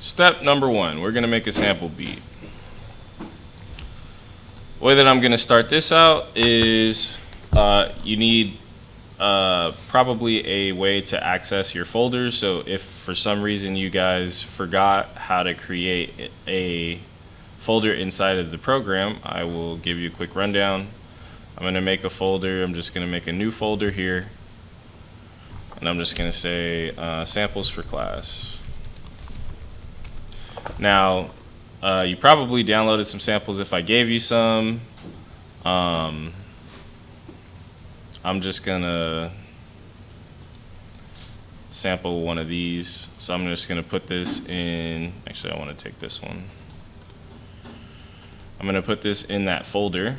Step number one, we're gonna make a sample beat. The way that I'm gonna start this out is you need probably a way to access your folders. So if for some reason you guys forgot how to create a folder inside of the program, I will give you a quick rundown. I'm gonna make a folder. I'm just gonna make a new folder here. And I'm just gonna say samples for class. Now, you probably downloaded some samples if I gave you some. I'm just gonna sample one of these. So I'm just gonna put this in, actually I wanna take this one. I'm gonna put this in that folder.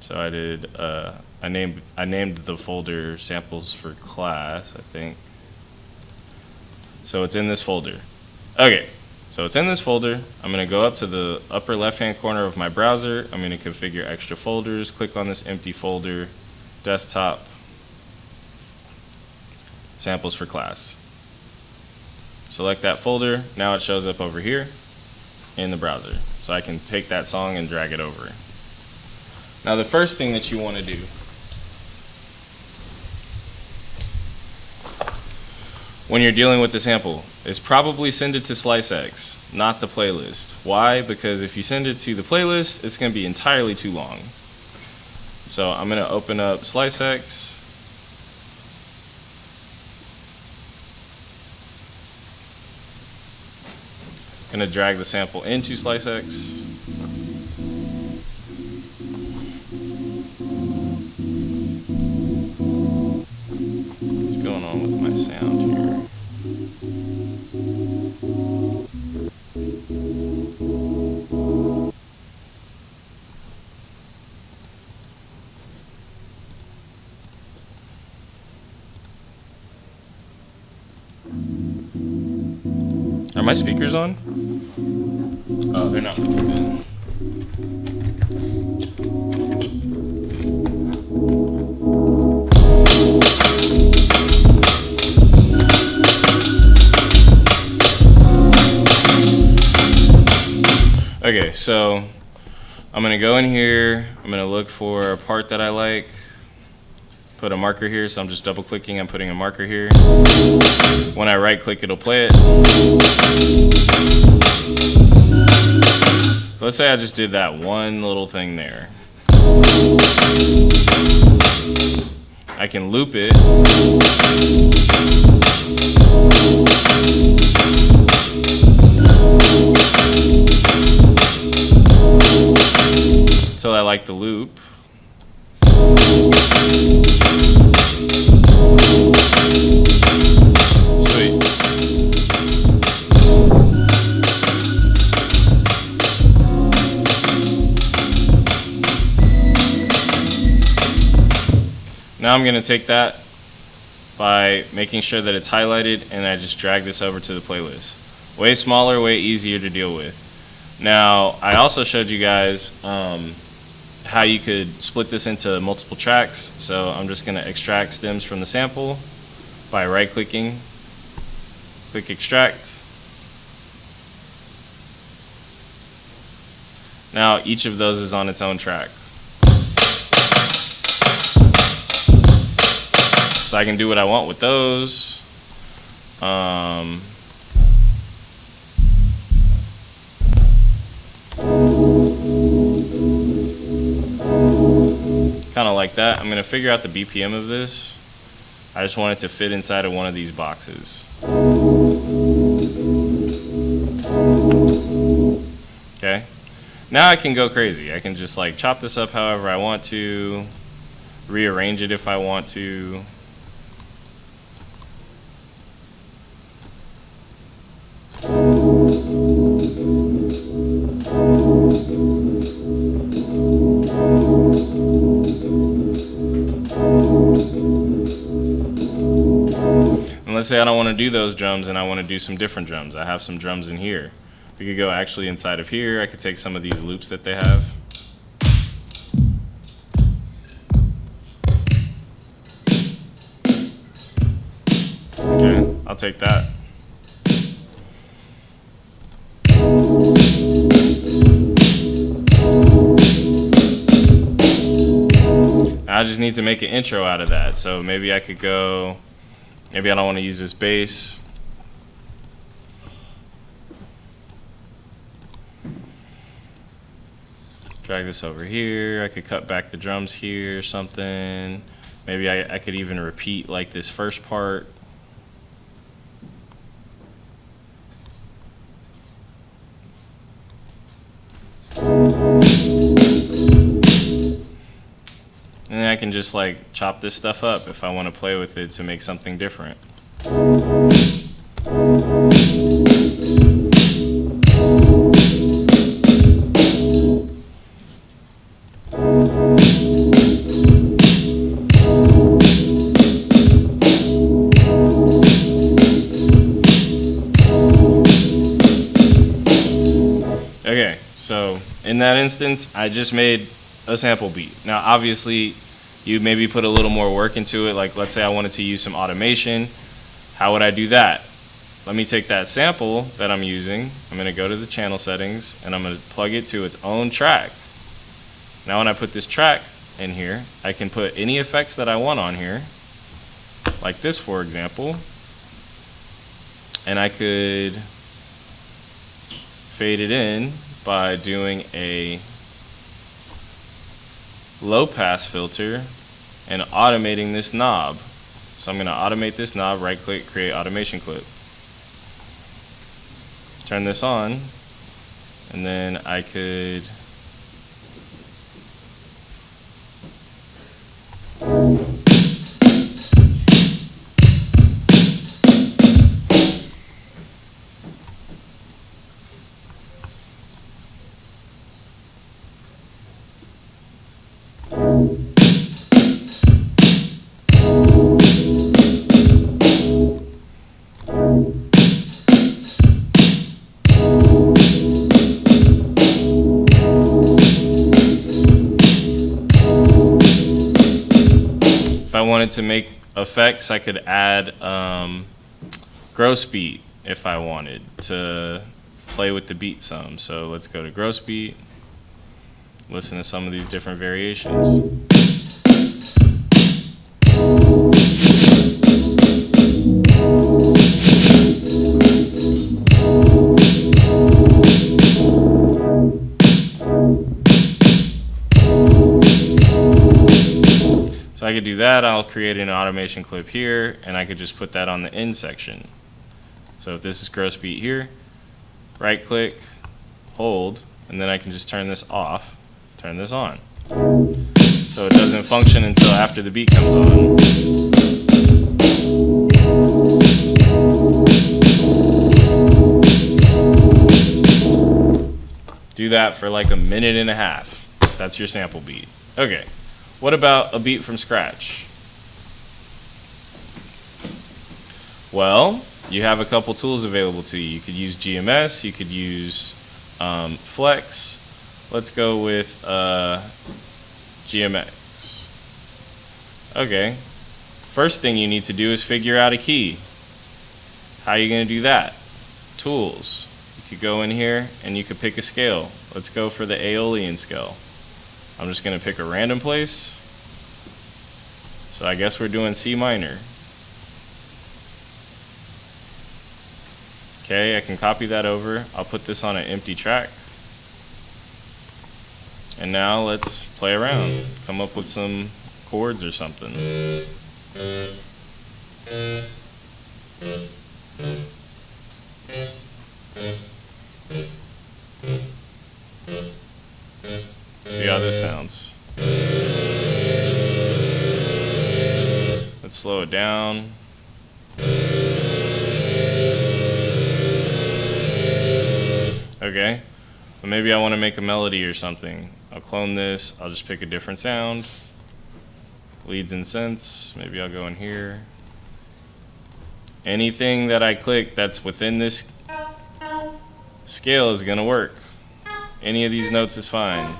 So I did, I named the folder samples for class, I think. So it's in this folder. Okay. So it's in this folder. I'm going to go up to the upper left-hand corner of my browser. I'm going to configure extra folders. Click on this empty folder, desktop, samples for class. Select that folder. Now it shows up over here in the browser. So I can take that song and drag it over. Now the first thing that you want to do when you're dealing with the sample is probably send it to SliceX, not the playlist. Why? Because if you send it to the playlist, it's going to be entirely too long. So I'm going to open up SliceX. I'm going to drag the sample into SliceX. What's going on with my sound here? Are my speakers on? Oh, they're not. Good. Okay, so I'm gonna go in here, I'm gonna look for a part that I like, put a marker here, so I'm just double clicking, I'm putting a marker here. When I right click, it'll play it. Let's say I just did that one little thing there. I can loop it. Until I like the loop. Sweet. Now I'm going to take that by making sure that it's highlighted, and I just drag this over to the playlist. Way smaller, way easier to deal with. Now, I also showed you guys how you could split this into multiple tracks. So I'm just going to extract stems from the sample by right-clicking. Click extract. Now each of those is on its own track. So I can do what I want with those. Kind of like that. I'm going to figure out the BPM of this. I just want it to fit inside of one of these boxes. Okay. Now I can go crazy. I can just like chop this up however I want to, rearrange it if I want to. And let's say I don't want to do those drums and I want to do some different drums. I have some drums in here. We could go actually inside of here. I could take some of these loops that they have. Okay, I'll take that. just need to make an intro out of that. So maybe I could go, maybe I don't want to use this bass. Drag this over here. I could cut back the drums here or something. Maybe I could even repeat like this first part. And then I can just like chop this stuff up if I want to play with it to make something different. Okay, so in that instance, I just made a sample beat. Now, obviously, you maybe put a little more work into it. Like, let's say I wanted to use some automation. How would I do that? Let me take that sample that I'm using. I'm going to go to the channel settings, and I'm going to plug it to its own track. Now, when I put this track in here, I can put any effects that I want on here, like this, for example. And I could fade it in by doing a low pass filter and automating this knob. So I'm going to automate this knob, right click, create automation clip. Turn this on, and then I could wanted to make effects, I could add gross beat if I wanted to play with the beat some. So let's go to gross beat, listen to some of these different variations. So I could do that. I'll create an automation clip here, and I could just put that on the end section. So if this is gross beat here, right click, hold, and then I can just turn this off, turn this on. So it doesn't function until after the beat comes on. Do that for like a minute and a half. That's your sample beat. Okay. What about a beat from scratch? Well, you have a couple tools available to you. You could use GMS, you could use Flex. Let's go with GMX. Okay. First thing you need to do is figure out a key. How are you going to do that? Tools. You could go in here and you could pick a scale. Let's go for the Aeolian scale. I'm just going to pick a random place. So I guess we're doing C minor. Okay, I can copy that over. I'll put this on an empty track. And now let's play around. Come up with some chords or something. See how this sounds. Let's slow it down. Okay, but maybe I want to make a melody or something. I'll clone this. I'll just pick a different sound. Leads and synths. Maybe I'll go in here. Anything that I click that's within this scale is going to work. Any of these notes is fine.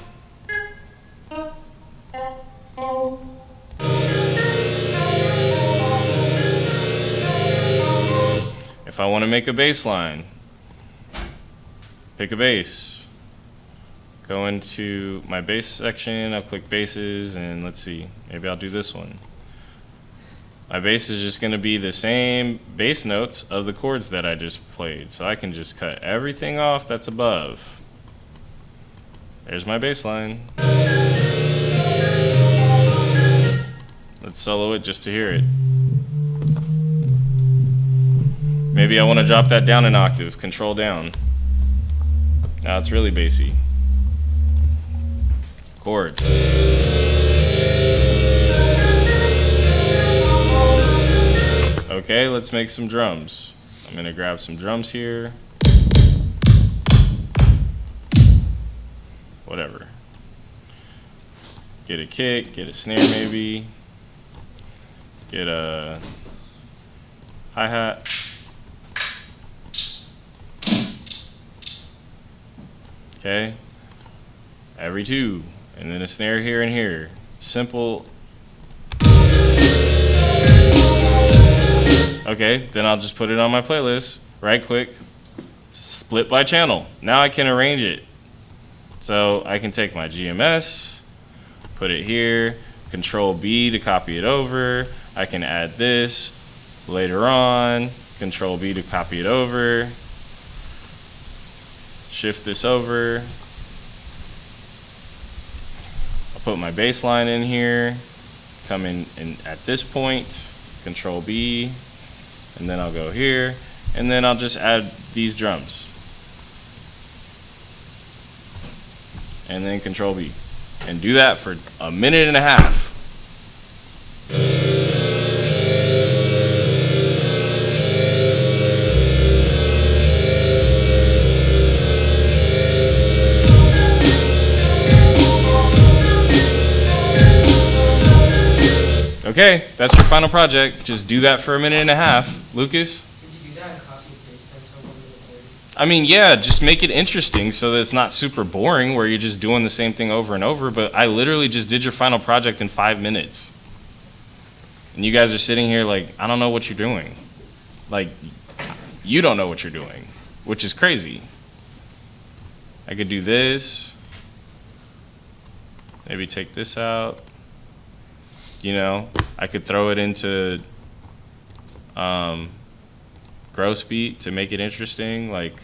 If I want to make a bass line, pick a bass, go into my bass section, I'll click basses, and let's see, maybe I'll do this one. My bass is just gonna be the same bass notes of the chords that I just played. So I can just cut everything off that's above. There's my bass line. Let's solo it just to hear it. Maybe I want to drop that down an octave, control down. Now it's really bassy. Chords. Okay, let's make some drums. I'm gonna grab some drums here. Whatever. Get a kick, get a snare maybe. Get a hi-hat. Okay. Every two. And then a snare here and here. Simple. Okay, then I'll just put it on my playlist. Right click, split by channel. Now I can arrange it. So I can take my GMS, put it here, Control B to copy it over. I can add this later on, Control B to copy it over. Shift this over. I'll put my bass line in here, come in at this point, Control B, and then I'll go here, and then I'll just add these drums. And then Control B. And do that for a minute and a half. Okay, that's your final project. Just do that for a minute and a half. Lucas? Could you do that and copy and paste them somewhere in the recording? I mean, yeah, just make it interesting so that it's not super boring where you're just doing the same thing over and over, but I literally just did your final project in 5 minutes. And you guys are sitting here like, I don't know what you're doing. Like, you don't know what you're doing, which is crazy. I could do this. Maybe take this out. You know, I could throw it into gross beat to make it interesting, like